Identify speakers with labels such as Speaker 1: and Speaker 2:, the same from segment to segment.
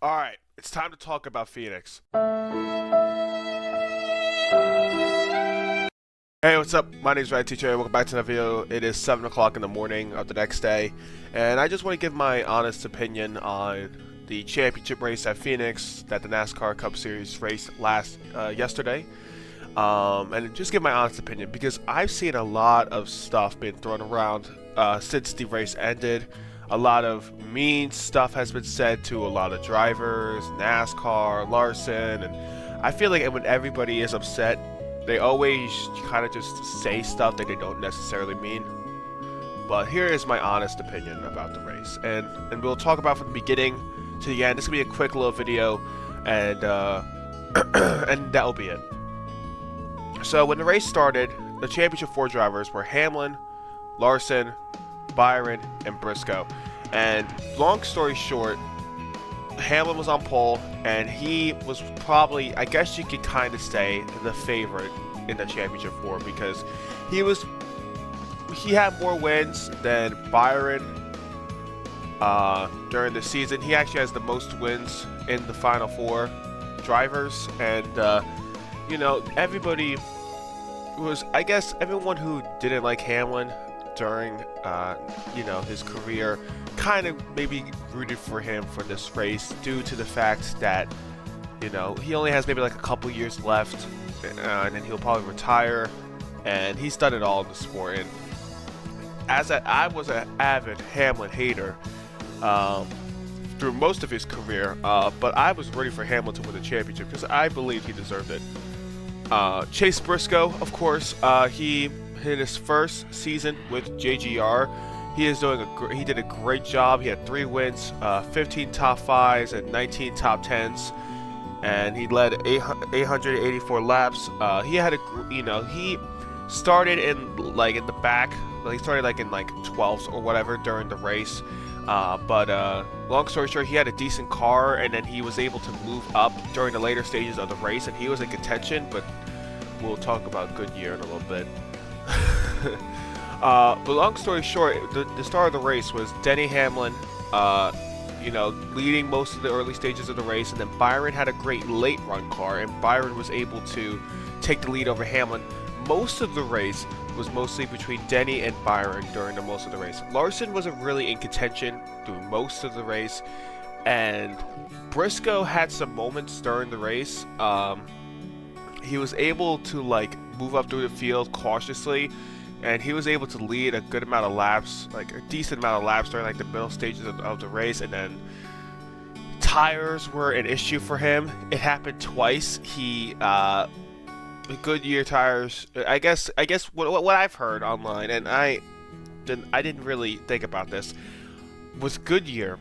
Speaker 1: Alright, it's time to talk about Phoenix. Hey, what's up? My name is RANT Teacher. Welcome back to the video. It is 7 o'clock in the morning of the next day, and I just want to give my honest opinion on the championship race at Phoenix that the NASCAR Cup Series raced yesterday. And just give my honest opinion because I've seen a lot of stuff being thrown around since the race ended. A lot of mean stuff has been said to a lot of drivers, NASCAR, Larson, and I feel like when everybody is upset, they always kind of just say stuff that they don't necessarily mean. But here is my honest opinion about the race, and we'll talk about from the beginning to the end. This will be a quick little video, and and that'll be it. So when the race started, the championship 4 drivers were Hamlin, Larson, Byron, and Briscoe. And long story short, Hamlin was on pole, and he was probably, I guess you could kind of say, the favorite in the championship 4 because he had more wins than Byron during the season. He actually has the most wins in the final 4 drivers, and you know, everybody was, I guess, everyone who didn't like Hamlin during you know, his career kind of maybe rooted for him for this race due to the fact that, you know, he only has maybe like a couple years left, and then he'll probably retire, and he's done it all in the sport. And I was an avid Hamlin hater through most of his career, but I was ready for Hamlin to win the championship because I believed he deserved it. Chase Briscoe, of course, he in his first season with JGR, he did a great job. He had 3 wins, 15 top 5s, and 19 top 10s, and he led 884 laps. He had he started in the back. He started in 12th or whatever during the race. But long story short, he had a decent car, and then he was able to move up during the later stages of the race, and he was in contention. But we'll talk about Goodyear in a little bit. But long story short, the star of the race was Denny Hamlin, leading most of the early stages of the race, and then Byron had a great late run car, and Byron was able to take the lead over Hamlin. Most of the race was mostly between Denny and Byron during most of the race. Larson wasn't really in contention through most of the race, and Briscoe had some moments during the race. He was able to move up through the field cautiously, and he was able to lead a good amount of laps, a decent amount of laps during the middle stages of the race. And then tires were an issue for him. It happened twice. Goodyear tires, I guess what I've heard online, and I didn't really think about this, was Goodyear.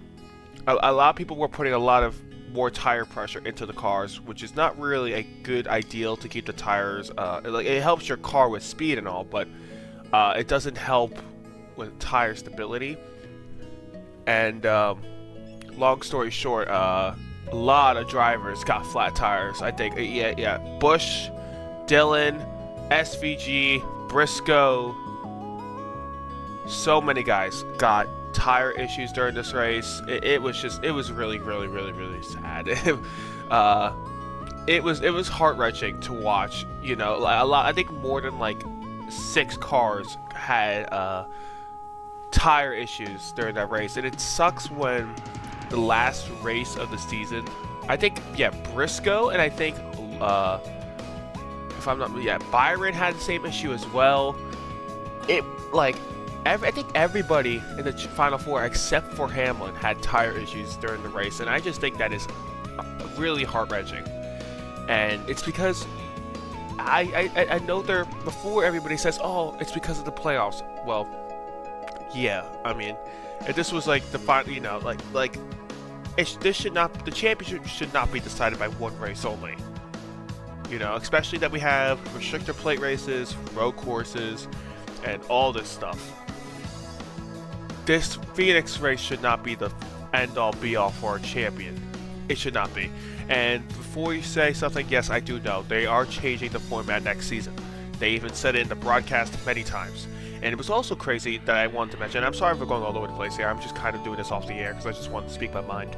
Speaker 1: A lot of people were putting a lot of more tire pressure into the cars, which is not really a good ideal to keep the tires. It helps your car with speed and all, but it doesn't help with tire stability. And long story short, a lot of drivers got flat tires. I think, yeah, Busch, Dillon, SVG, Briscoe, so many guys got tire issues during this race. It was really sad. It was heart-wrenching to watch. You know, a lot. I think more than 6 cars had tire issues during that race, and it sucks when the last race of the season, I think, Briscoe, and I think Byron had the same issue as well. I think everybody in the final 4 except for Hamlin had tire issues during the race, and I just think that is really heart-wrenching. And it's because I know before everybody says, oh, it's because of the playoffs. Well, yeah, I mean, if this was the final, the championship should not be decided by one race only. You know, especially that we have restrictor plate races, road courses, and all this stuff. This Phoenix race should not be the end-all be-all for a champion. It should not be. And before you say something, yes, I do know they are changing the format next season. They even said it in the broadcast many times. And it was also crazy that I wanted to mention, I'm sorry for going all over the place here, I'm just kind of doing this off the air because I just wanted to speak my mind.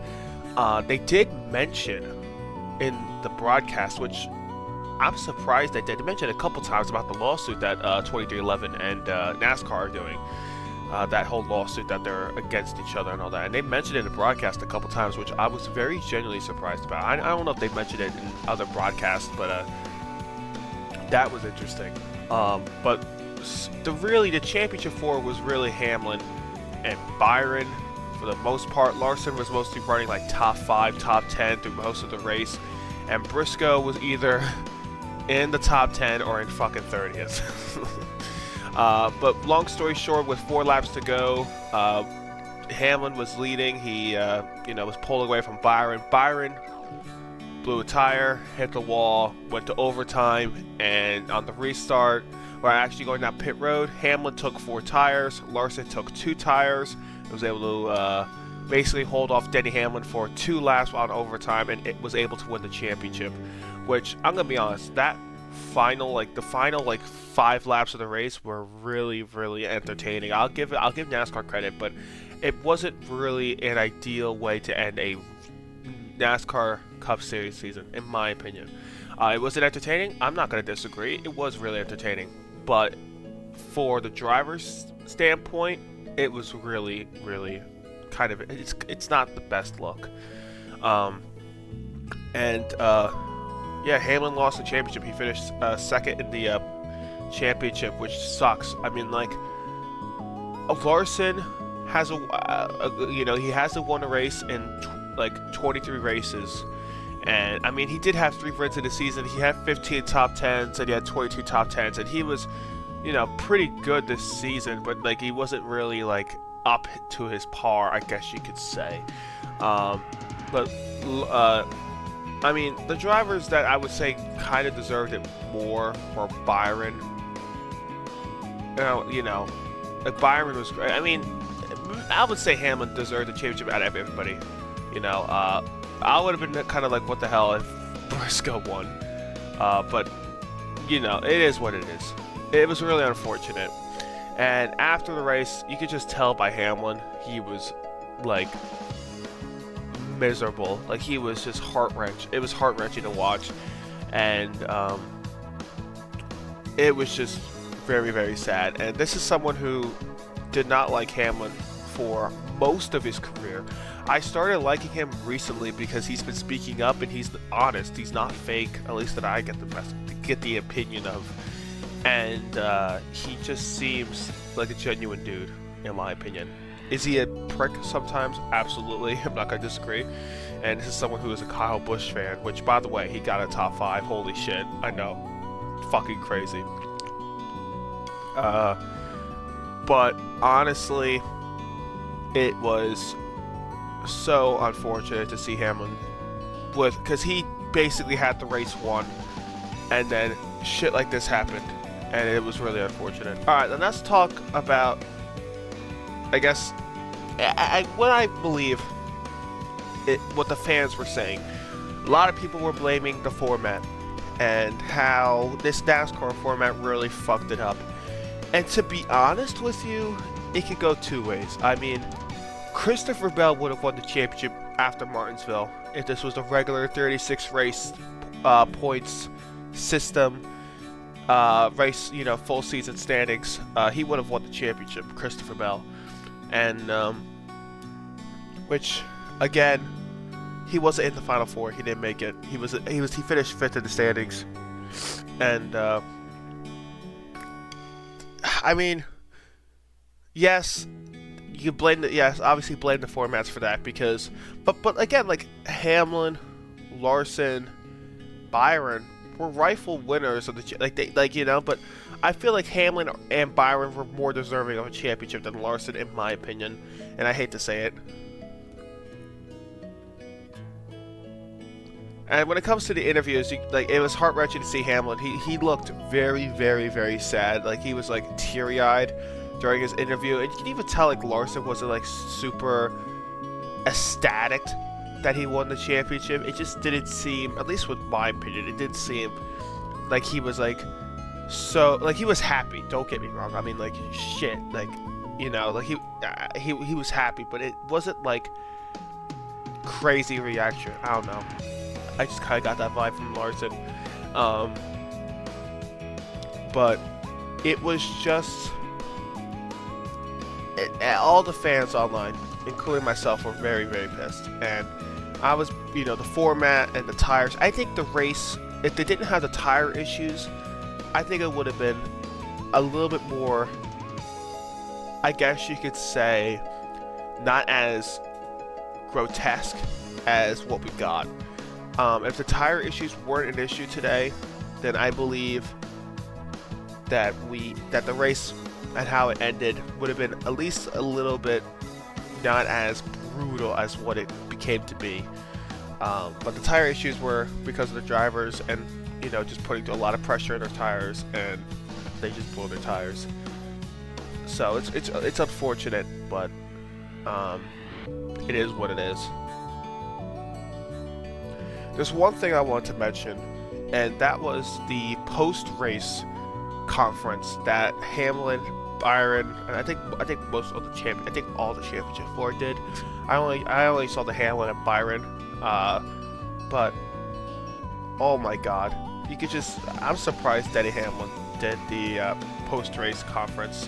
Speaker 1: They did mention in the broadcast, which I'm surprised that they mentioned a couple times about the lawsuit that 2311 and NASCAR are doing. That whole lawsuit that they're against each other and all that. And they mentioned it in the broadcast a couple times, which I was very genuinely surprised about. I don't know if they mentioned it in other broadcasts, but that was interesting. But the championship four was really Hamlin and Byron for the most part. Larson was mostly running like top 5, top 10 through most of the race. And Briscoe was either in the top 10 or in fucking 30th. But long story short, with 4 laps to go, Hamlin was leading. He was pulled away from Byron. Byron blew a tire, hit the wall, went to overtime, and on the restart, or actually going down pit road, Hamlin took 4 tires, Larson took 2 tires, and was able to basically hold off Denny Hamlin for 2 laps on overtime, and it was able to win the championship. Which, I'm gonna be honest, that final 5 laps of the race were really, really entertaining. I'll give NASCAR credit, but it wasn't really an ideal way to end a NASCAR Cup Series season, in my opinion. It wasn't entertaining. I'm not going to disagree. It was really entertaining. But for the driver's standpoint, it was really, really kind of... It's not the best look. Hamlin lost the championship. He finished second in the championship, which sucks. I mean, like, Larson has he hasn't won a race in 23 races, and I mean, he did have 3 wins in the season. He had 15 top 10s and he had 22 top 10s, and he was, pretty good this season, but like he wasn't really like up to his par, I guess you could say. I mean, the drivers that I would say kind of deserved it more were Byron. Like Byron was great. I mean, I would say Hamlin deserved the championship out of everybody. I would have been kind of like, what the hell if Briscoe won? But, it is what it is. It was really unfortunate. And after the race, you could just tell by Hamlin, he was, like, miserable. Like, he was just heart-wrenching. It was heart-wrenching to watch. And it was just very, very sad. And this is someone who did not like Hamlin for most of his career. I started liking him recently because he's been speaking up and he's honest. He's not fake, at least that I get the opinion of. And he just seems like a genuine dude, in my opinion. Is he a prick sometimes? Absolutely. I'm not going to disagree. And this is someone who is a Kyle Busch fan, which, by the way, he got a top 5. Holy shit. I know. Fucking crazy. But honestly, it was so unfortunate to see Hamlin because he basically had the race won, and then shit like this happened, and it was really unfortunate. Alright, then let's talk about, I guess, what I believe what the fans were saying. A lot of people were blaming the format and how this NASCAR format really fucked it up. And to be honest with you, it could go 2 ways. I mean, Christopher Bell would have won the championship after Martinsville if this was the regular 36 race points system race, full season standings. He would have won the championship, Christopher Bell. And which, again, he wasn't in the Final Four. He didn't make it. He finished 5th in the standings. And I mean, yes, you obviously blame the formats for that because, but again, like Hamlin, Larson, Byron were rightful winners of the but I feel like Hamlin and Byron were more deserving of a championship than Larson, in my opinion, and I hate to say it. And when it comes to the interviews, it was heart-wrenching to see Hamlin. He looked very, very, very sad. Like, he was, like, teary-eyed during his interview. And you can even tell, like, Larson wasn't, like, super ecstatic that he won the championship. It just didn't seem, at least with my opinion, it didn't seem like he was, like, so... Like, he was happy. Don't get me wrong. I mean, like, shit. Like, like, he was happy. But it wasn't, like... crazy reaction. I don't know. I just kind of got that vibe from Larson. But it was just all the fans online, including myself, were very, very pissed. And I was, the format and the tires. I think the race, if they didn't have the tire issues, I think it would have been a little bit more, I guess you could say, not as grotesque as what we got. If the tire issues weren't an issue today, then I believe that the race and how it ended would have been at least a little bit not as brutal as what it became to be. But the tire issues were because of the drivers and just putting a lot of pressure in their tires, and they just blew their tires. So it's unfortunate, but it is what it is. There's one thing I want to mention, and that was the post-race conference that Hamlin, Byron, and I think most of the all the championship four did. I only saw the Hamlin and Byron, but oh my God, I'm surprised Denny Hamlin did the post-race conference.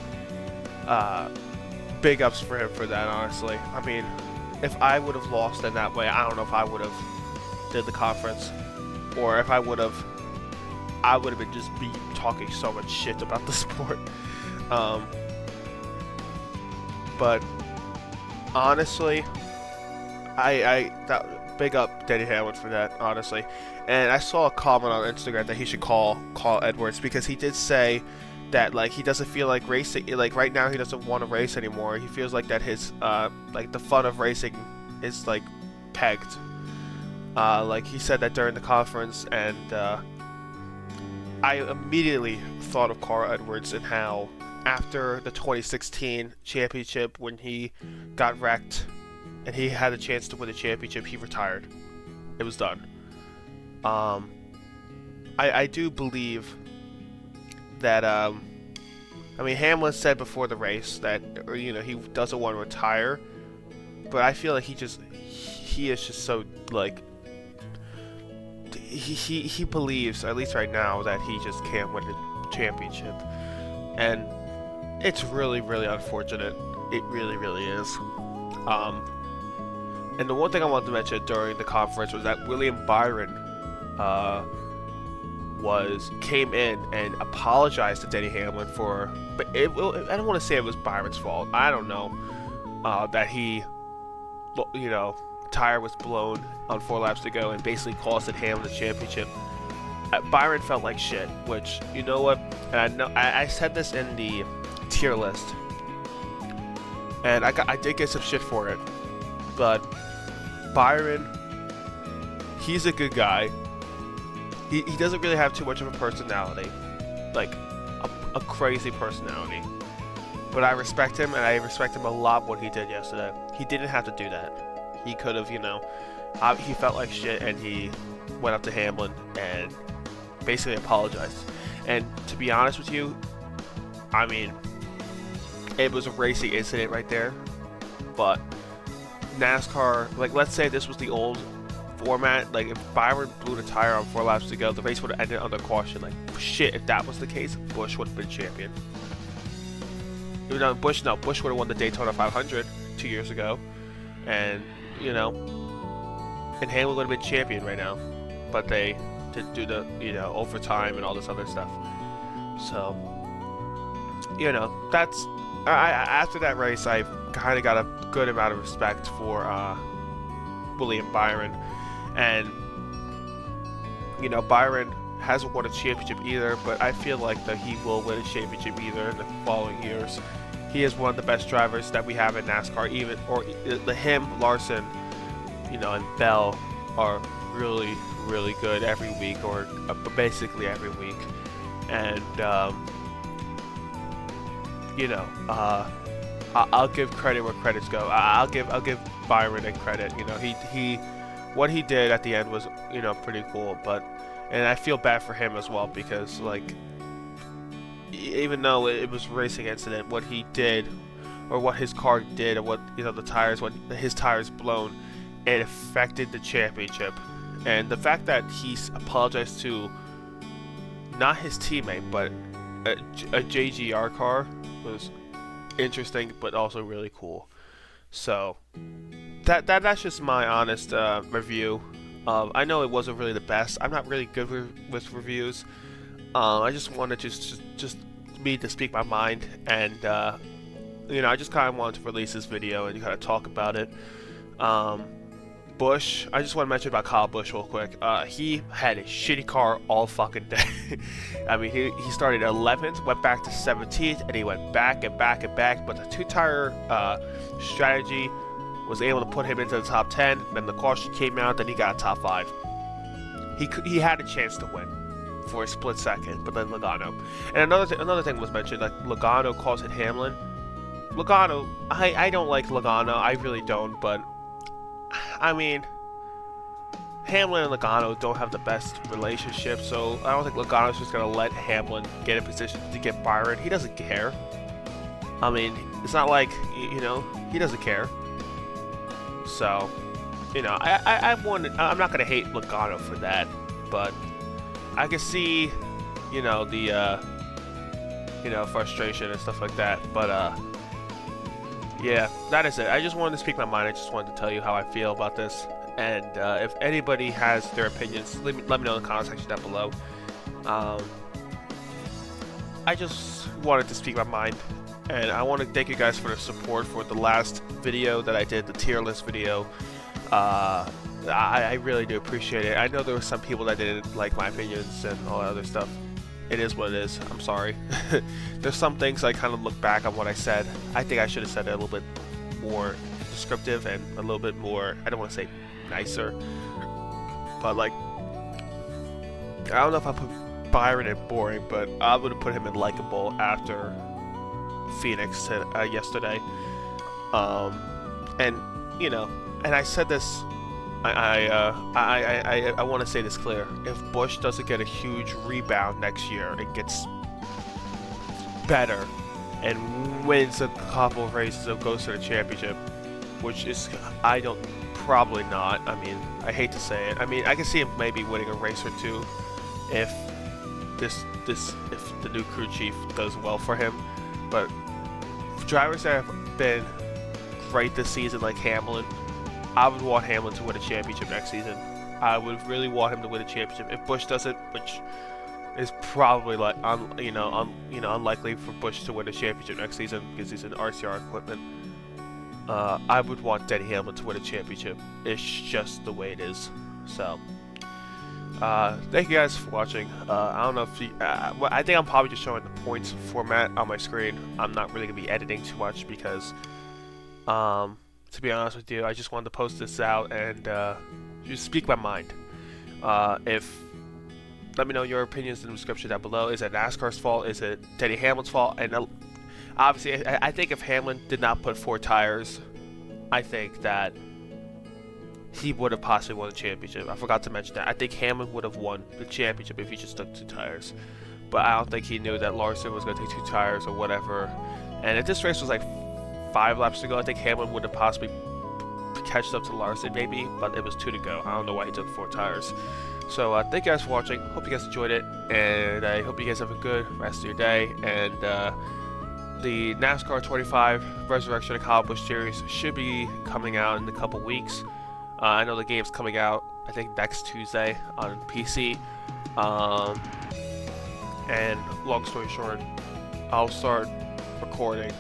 Speaker 1: Big ups for him for that, honestly. I mean, if I would have lost in that way, I don't know if I would have did the conference, or if I would have been just talking so much shit about the sport. But honestly, that big up Denny Hamlin for that, honestly. And I saw a comment on Instagram that he should call Edwards, because he did say that he doesn't feel like racing, right now he doesn't want to race anymore. He feels like that his the fun of racing is pegged. He said that during the conference, and I immediately thought of Carl Edwards and how after the 2016 championship, when he got wrecked and he had a chance to win the championship, he retired. It was done. I do believe that Hamlin said before the race that he doesn't want to retire, but I feel like he is just so he believes, at least right now, that he just can't win the championship, and it's really, really unfortunate. It really, really is. And the one thing I wanted to mention during the conference was that William Byron came in and apologized to Denny Hamlin for, but I don't want to say it was Byron's fault. I don't know that he, tire was blown on 4 laps to go and basically costed Hamlin the championship. Byron felt like shit, which, you know what, and I know I said this in the tier list, and I did get some shit for it, but Byron, he's a good guy. He doesn't really have too much of a personality, a crazy personality, but I respect him, and I respect him a lot what he did yesterday. He didn't have to do that. He could have, he felt like shit, and he went up to Hamlin and basically apologized. And to be honest with you, I mean, it was a racy incident right there, but NASCAR, let's say this was the old format, if Byron blew the tire on 4 laps to go, the race would have ended under caution. Shit, if that was the case, Busch would have been champion. Busch would have won the Daytona 500 2 years ago, and and Hamlin would have been champion right now, but they didn't do the overtime and all this other stuff. So that's after that race, I kind of got a good amount of respect for William Byron, and Byron hasn't won a championship either, but I feel like that he will win a championship either in the following years. He is one of the best drivers that we have in NASCAR. Him, Larson, and Bell are really, really good every week, or basically every week. And I'll give credit where credits go. I'll give Byron a credit. He what he did at the end was pretty cool, and I feel bad for him as well, because even though it was a racing incident, what he did, or what his car did, or what the tires, when his tires blown, it affected the championship. And the fact that he's apologized to not his teammate, but a JGR car was interesting, but also really cool. So that's just my honest review. I know it wasn't really the best. I'm not really good with reviews. I just wanted just me to speak my mind, and you know, I just kind of wanted to release this video and kind of talk about it. Busch, I just want to mention about Kyle Busch real quick. He had a shitty car all fucking day. I mean, he started 11th, went back to 17th, and he went back and back and back. But the two-tire strategy was able to put him into the top 10. Then the caution came out, then he got a top 5. He had a chance to win for a split second, but then Logano. And another thing was mentioned, like Logano calls it Hamlin. Logano, I don't like Logano, I really don't, but I mean, Hamlin and Logano don't have the best relationship, so I don't think Logano's just gonna let Hamlin get in position to get Byron. He doesn't care. I mean, it's not like, you know, he doesn't care. So, you know, I'm not gonna hate Logano for that, but I can see, you know, the you know, frustration and stuff like that. But yeah, that is it. I just wanted to speak my mind. I just wanted to tell you how I feel about this. And if anybody has their opinions, let me know in the comment section down below. I just wanted to speak my mind. And I want to thank you guys for the support for the last video that I did, the tier list video. I really do appreciate it. I know there were some people that didn't like my opinions and all that other stuff. It is what it is. I'm sorry. There's some things I kind of look back on what I said. I think I should have said it a little bit more descriptive and a little bit more, I don't want to say nicer, but like, I don't know if I put Byron in boring, but I would have put him in likable after Phoenix yesterday. And you know, and I said this, I want to say this clear. If Busch doesn't get a huge rebound next year and gets better and wins a couple of races and goes to the championship, which is, probably not. I mean, I hate to say it. I mean, I can see him maybe winning a race or two if if the new crew chief does well for him. But drivers that have been great this season, like Hamlin, I would want Hamlin to win a championship next season. I would really want him to win a championship. If Busch doesn't, which is probably like unlikely for Busch to win a championship next season because he's in RCR equipment, I would want Denny Hamlin to win a championship. It's just the way it is. So, thank you guys for watching. I don't know if you, I think I'm probably just showing the points format on my screen. I'm not really gonna be editing too much because, to be honest with you, I just wanted to post this out and just speak my mind. Let me know your opinions in the description down below. Is it NASCAR's fault? Is it Denny Hamlin's fault? And obviously, I think if Hamlin did not put 4 tires, I think that he would have possibly won the championship. I forgot to mention that. I think Hamlin would have won the championship if he just took 2 tires. But I don't think he knew that Larson was going to take 2 tires or whatever. And if this race was like 5 laps to go, I think Hamlin would have possibly catched up to Larson maybe, but it was 2 to go. I don't know why he took 4 tires. So thank you guys for watching. Hope you guys enjoyed it, and I hope you guys have a good rest of your day. And the NASCAR 25 Resurrection of Kyle Busch series should be coming out in a couple weeks. I know the game's coming out, I think, next Tuesday on PC. And long story short, I'll start recording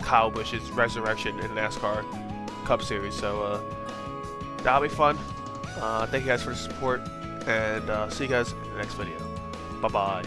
Speaker 1: Kyle Busch's Resurrection in the NASCAR Cup Series. So that'll be fun. Thank you guys for the support, and see you guys in the next video. Bye-bye.